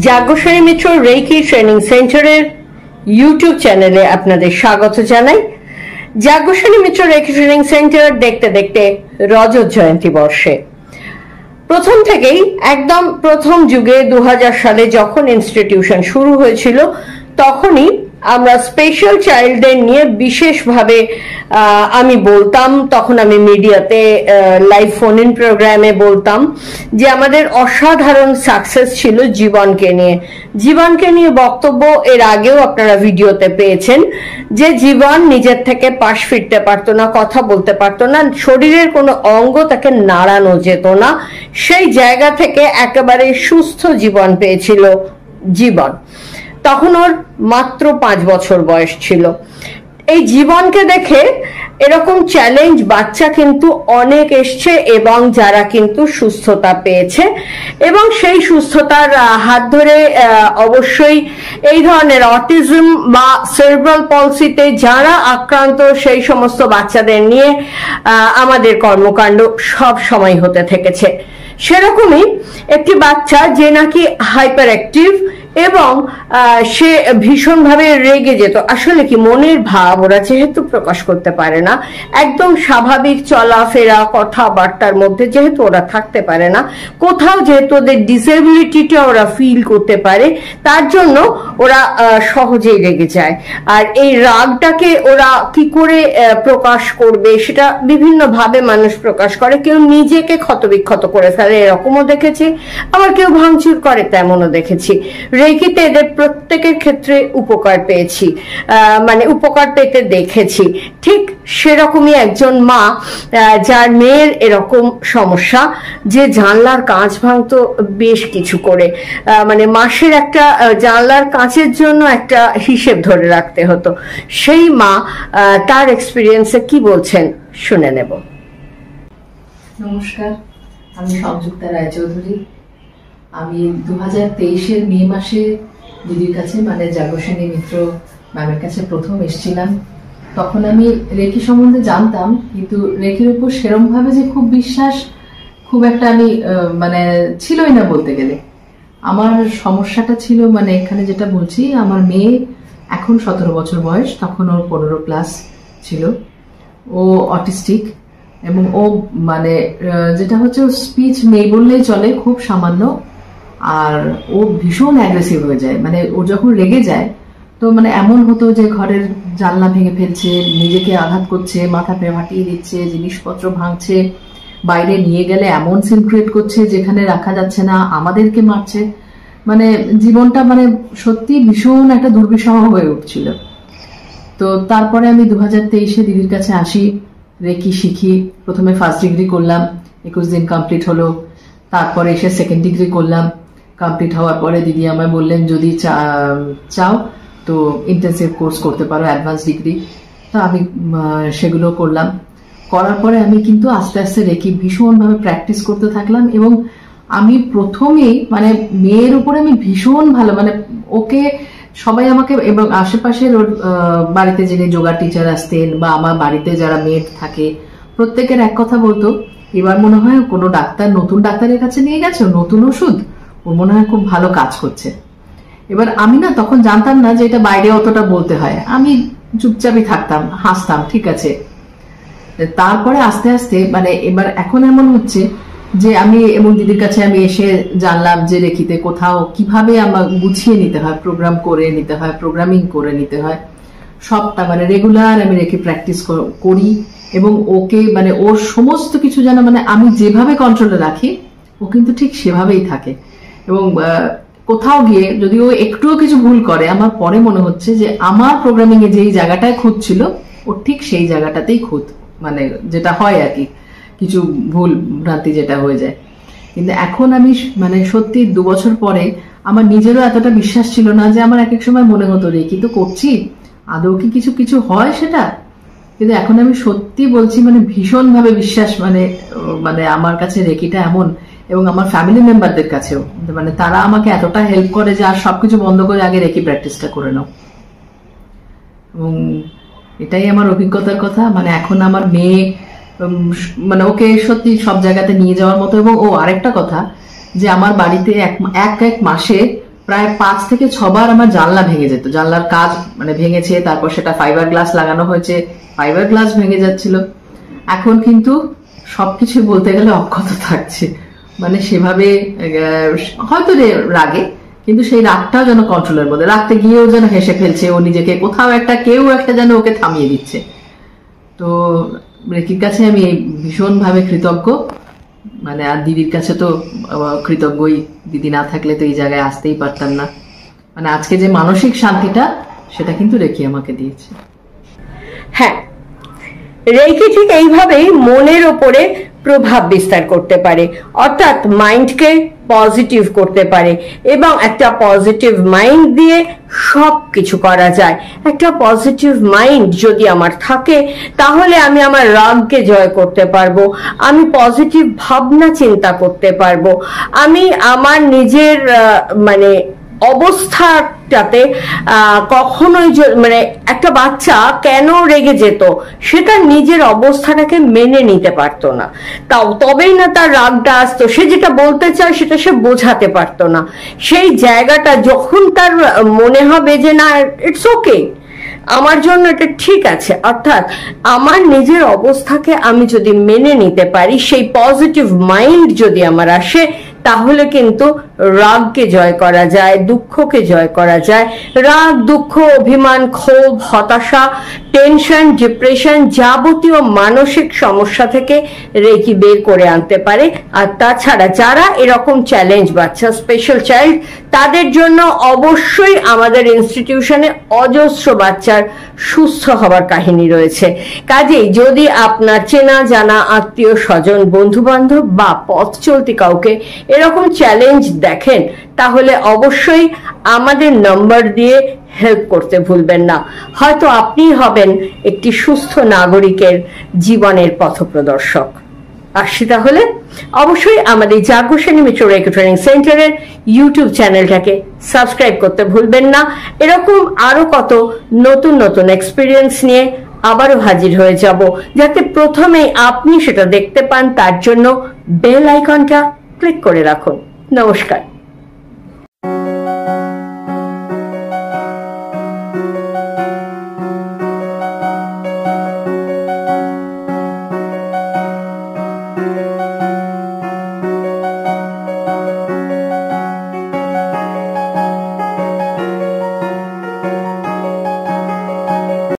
যাজ্ঞসেনী মিত্র reiki training সেন্টারের YouTube চ্যানেলে আপনাদের স্বাগত জানাই। যাজ্ঞসেনী মিত্র রেকি ট্রেনিং সেন্টার দেখতে দেখতে রজত জয়ন্তী বর্ষে প্রথম থেকেই একদম প্রথম যুগে 2000 সালে যখন ইনস্টিটিউশন শুরু হয়েছিল তখনই আমরা স্পেশাল চাইল্ডদের নিয়ে বিশেষভাবে আমি বলতাম, তখন আমি মিডিয়াতে লাইভ ফোন ইন প্রোগ্রামে বলতাম যে আমাদের অসাধারণ সাকসেস ছিল জীবনকে নিয়ে বক্তব্য এর আগেও আপনারা ভিডিওতে পেয়েছেন যে জীবন নিজের থেকে পাশ ফিরতে পারতো না, কথা বলতে পারতো না, শরীরের কোনো অঙ্গ তাকে নাড়ানো যেত না, সেই জায়গা থেকে একেবারে সুস্থ জীবন পেয়েছিল জীবন। তখন ওর মাত্র 5 বছর বয়স ছিল। এই জীবনকে দেখে এরকম চ্যালেঞ্জ বাচ্চা কিন্তু অনেক এসছে এবং যারা কিন্তু সুস্থতা পেয়েছে এবং সেই সুস্থতার হাত ধরে অবশ্যই এই ধরনের অটিজম বা সেরেব্রাল পলসিতে যারা আক্রান্ত সেই সমস্ত বাচ্চাদের নিয়ে আমাদের কর্মকাণ্ড সব সময় হতে থেকেছে। সেরকমই একটি বাচ্চা যে নাকি হাইপার অ্যাক্টিভ এবং সে ভীষণভাবে রেগে যেত। আসলে কি মনের ভাব ওরা যেহেতু প্রকাশ করতে পারে না, একদম স্বাভাবিক চলাফেরা কথাবার্তার মধ্যে যেহেতু ওরা থাকতে পারে না, কোথাও যেহেতু ওদের ডিসেবিলিটিটা ওরা ফিল করতে পারে, তার জন্য ওরা সহজেই রেগে যায়। আর এই রাগটাকে ওরা কি করে প্রকাশ করবে সেটা বিভিন্ন ভাবে মানুষ প্রকাশ করে। কেউ নিজেকে ক্ষতবিক্ষত করে ফেলে, এরকমও দেখেছি, আবার কেউ ভাঙচুর করে, তেমনও দেখেছি। রেকিতে এদের প্রত্যেকের ক্ষেত্রে উপকার পেয়েছি, মানে উপকার পেতে দেখেছি। ঠিক সেরকমই একজন মা যার মেয়ের এরকম সমস্যা যে জানলার কাঁচ ভাঙতো বেশ কিছু করে, মানে মাসের একটা জানলার কাঁচের জন্য একটা হিসেব ধরে রাখতে হতো। সেই মা তার এক্সপিরিয়েন্সে কি বলছেন শুনে নেব। নমস্কার, আমি সংযুক্তা রায়চৌধুরী। আমি 2023-এর মে মাসে দিদির কাছে মানে যাজ্ঞসেনী মিত্র ম্যামের কাছে প্রথম এসেছিলাম। তখন আমি রেকি সম্বন্ধে জানতাম, কিন্তু রেকির উপর সেরম ভাবে যে খুব বিশ্বাস খুব একটা আমি মানে ছিলই না বলতে গেলে। আমার সমস্যাটা ছিল মানে এখানে যেটা বলছি, আমার মেয়ে এখন 17 বছর বয়স, তখন ওর 15 ক্লাস ছিল। ও অটিস্টিক এবং ও মানে যেটা হচ্ছে স্পিচ নেই বললেই চলে, খুব সামান্য। আর ও ভীষণ অ্যাগ্রেসিভ হয়ে যায়, মানে ও যখন রেগে যায় তো মানে এমন হতো যে ঘরের জানলা ভেঙে ফেলছে, নিজেকে আঘাত করছে, মাথা ফাটিয়ে দিচ্ছে, জিনিসপত্র ভাঙছে, বাইরে নিয়ে গেলে এমন সিন ক্রিয়েট করছে যেখানে রাখা যাচ্ছে না, আমাদেরকে মারছে। মানে জীবনটা মানে সত্যি ভীষণ একটা দুর্বিষহ হয়ে উঠছিল। তো তারপরে আমি 2023-এ দিদির কাছে আসি, রেকি শিখি। প্রথমে ফার্স্ট ডিগ্রি করলাম, 21 দিন কমপ্লিট হলো। তারপরে এসে সেকেন্ড ডিগ্রি করলাম। কমপ্লিট হওয়ার পরে দিদি আমায় বললেন যদি চাও তো ইন্টেন্সিভ কোর্স করতে পারো, অ্যাডভান্স ডিগ্রি। তো আমি সেগুলো করলাম। করার পরে আমি কিন্তু আস্তে আস্তে রেকি ভীষণভাবে প্র্যাকটিস করতে থাকলাম এবং আমি প্রথমেই মানে মেয়ের উপরে আমি ভীষণ ভালো, মানে ওকে সবাই আমাকে এবং আশেপাশের ওর বাড়িতে যিনি যোগা টিচার আসতেন বা আমার বাড়িতে যারা মেয়ে থাকে প্রত্যেকের এক কথা বলতো, এবার মনে হয় কোনো ডাক্তার, নতুন ডাক্তারের কাছে নিয়ে গেছো, নতুন ওষুধ, ওর মনে হয় খুব ভালো কাজ করছে। এবার আমি না তখন জানতাম না যে এটা বাইরে অতটা বলতে হয়, আমি চুপচাপই থাকতাম, হাসতাম, ঠিক আছে। তারপরে আস্তে আস্তে মানে এবার এখন এমন হচ্ছে যে আমি এবং দিদির কাছে আমি এসে জানলাম যে রেকিতে কোথাও কিভাবে আমার গুছিয়ে নিতে হয়, প্রোগ্রাম করে নিতে হয়, প্রোগ্রামিং করে নিতে হয়, সবটা মানে রেগুলার আমি রেকি প্র্যাকটিস করি এবং ওকে মানে ওর সমস্ত কিছু যেন মানে আমি যেভাবে কন্ট্রোলে রাখি ও কিন্তু ঠিক সেভাবেই থাকে। এবং কোথাও গিয়ে যদি ও একটুও কিছু ভুল করে, আমার পরে মনে হচ্ছে যে আমার প্রোগ্রামিং এ যেই জায়গাটায় খুঁত ছিল ওর ঠিক সেই জায়গাটাতেই খুঁত, মানে যেটা হয় আর কি, কিছু ভুল ভ্রান্তি যেটা হয়ে যায়। কিন্তু এখন আমি মানে সত্যি 2 বছর পরে আমার নিজেরও এতটা বিশ্বাস ছিল না, যে আমার এক এক সময় মনে হতো রেকি তো করছি, আদৌ কি কিছু কিছু হয় সেটা। কিন্তু এখন আমি সত্যি বলছি মানে ভীষণ ভাবে বিশ্বাস, মানে মানে আমার কাছে রেকিটা এমন, এবং আমার ফ্যামিলি মেম্বারদের কাছেও মানে তারা আমাকে এতটা হেল্প করে যে আর সবকিছু বন্ধ করে আগে রেকি প্র্যাকটিসটা করে নাও। এবং এটাই আমার অভিজ্ঞতার কথা। মানে এখন আমার মেয়ে মানে ওকে সত্যি সব জায়গাতে নিয়ে যাওয়ার মতো। এবং ও আরেকটা কথা যে আমার বাড়িতে এক মাসে প্রায় 5 থেকে 6 বার আমার জানলা ভেঙে যেত, জানলার কাজ মানে ভেঙেছে, তারপর সেটা ফাইবার গ্লাস লাগানো হয়েছে, ফাইবার গ্লাস ভেঙে যাচ্ছিল। এখন কিন্তু সবকিছু বলতে গেলে অক্ষত থাকছে, মানে সেভাবে হয়তো রাগে, কিন্তু সেই রাগটাও যেন কন্ট্রোলের মধ্যে, রাখতে গিয়েও যেন হেসে ফেলছে ও নিজেকে, কোথাও কেউ একটা যেন ওকে থামিয়ে দিচ্ছে। তো রেকির কাছে আমি ভীষণভাবে কৃতজ্ঞ, মানে আর দিদির কাছে তো কৃতজ্ঞই, দিদি না থাকলে তো এই জায়গায় আসতেই পারতাম না। মানে আজকে যে মানসিক শান্তিটা সেটা কিন্তু রেকি আমাকে দিয়েছে। হ্যাঁ, রেকি ঠিক এইভাবেই মনের ওপরে প্রভাব বিস্তার করতে পারে, অর্থাৎ মাইন্ডকে পজিটিভ করতে পারে, এবং একটা পজিটিভ মাইন্ড দিয়ে সব কিছু করা যায়। একটা পজিটিভ মাইন্ড যদি আমার থাকে তাহলে আমি আমার রাগকে জয় করতে পারবো, আমি পজিটিভ ভাবনা চিন্তা করতে পারবো, আমি আমার নিজের মানে অবস্থাটাতে কখনোই মানে একটা বাচ্চা কেন রেগে যেত, সেটা নিজের অবস্থাটাকে মেনে নিতে পারতো না, তবেই না তার রাগটা আসতো। সে যেটা বলতে চায় সেটা সে বোঝাতে পারতো না। সেই জায়গাটা যখন তার মনে হবে যে না, ইটস ওকে, আমার জন্য এটা ঠিক আছে, অর্থাৎ আমার নিজের অবস্থাকে আমি যদি মেনে নিতে পারি, সেই পজিটিভ মাইন্ড যদি আমার আসে, তাহলে কিন্তু রাগকে জয় করা যায়, দুঃখকে জয় করা যায়। রাগ, দুঃখ, অভিমান, ক্ষোভ, হতাশা, টেনশন, ডিপ্রেশন, যাবতীয় মানসিক সমস্যা থেকে রেকি বের করে আনতে পারে। আর তাছাড়া যারা এরকম চ্যালেঞ্জ বাচ্চা, স্পেশাল চাইল্ড, তাদের জন্য অবশ্যই আমাদের ইনস্টিটিউশনে অজস্র বাচ্চার সুস্থ হবার কাহিনী রয়েছে। কাজেই যদি আপনার চেনা জানা আত্মীয় স্বজন, বন্ধু বান্ধব বা পথ চলতি কাউকে এরকম চ্যালেঞ্জ দেখেন, তাহলে অবশ্যই আমাদের নম্বর দিয়ে হেল্প করতে ভুলবেন না। হয়তো আপনি হবেন একটি সুস্থ নাগরিকের জীবনের পথপ্রদর্শক। আসছি তাহলে, অবশ্যই আমাদের যাজ্ঞসেনী মিত্র রেকি ট্রেনিং সেন্টারের ইউটিউব চ্যানেলটাকে সাবস্ক্রাইব করতে ভুলবেন না। এরকম আরো কত নতুন নতুন এক্সপিরিয়েন্স নিয়ে আবারও হাজির হয়ে যাব, যাতে প্রথমে আপনি সেটা দেখতে পান। তার জন্য বেল আইকনটা ক্লিক করে রাখুন। নমস্কার।